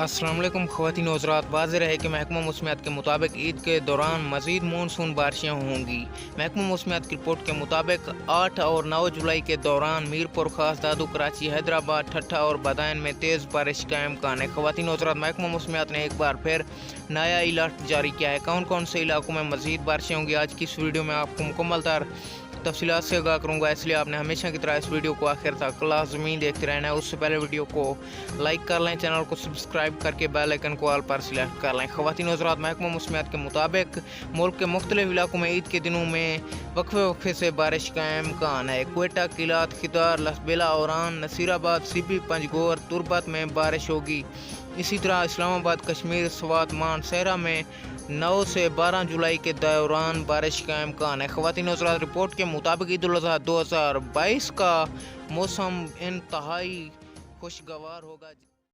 अस्सलाम वालेकुम ख़वातीन हज़रात। वाज़ेह है कि महकमा मौसमियात के मुताबिक ईद के दौरान मज़ीद मानसून बारिशें होंगी। महकमा मौसमियात की रिपोर्ट के मुताबिक 8 और 9 जुलाई के दौरान मीरपुर, खास दादू, कराची, हैदराबाद, ठट्ठा और बदायूं में तेज़ बारिश का इम्कान है। ख़वातीन हज़रात, महकमा मौसमियात ने एक बार फिर नया अलर्ट जारी किया है। कौन कौन से इलाकों में मज़ीद बारिशें होंगी, आज की इस वीडियो में आपको मुकम्मल तफसीलात से आगाह करूँगा, इसलिए आपने हमेशा की तरह इस वीडियो को आखिर तक लाज़मी देखते रहना है। उससे पहले वीडियो को लाइक कर लें, चैनल को सब्सक्राइब करके बेल आइकन को ऑल पर सिलेक्ट कर लें। ख़वातीन हज़रात, महकमा मौसमियात के मुताबिक मुल्क के मुख्तलिफ इलाकों में ईद के दिनों में वक्फे से बारिश का इम्कान है। क्वेटा, किलात, खिदार, लसबेला, औरान, नसीराबाद, सीपी, पंजगोर, तुरबत में बारिश होगी। इसी तरह इस्लामाबाद, कश्मीर, स्वात, मानसहरा में 9 से 12 जुलाई के दौरान बारिश का इम्कान है। ख़वातीन हज़रात, रिपोर्ट के मुताबिक ईद उल अज़हा 2022 का मौसम इंतहाई खुशगवार होगा।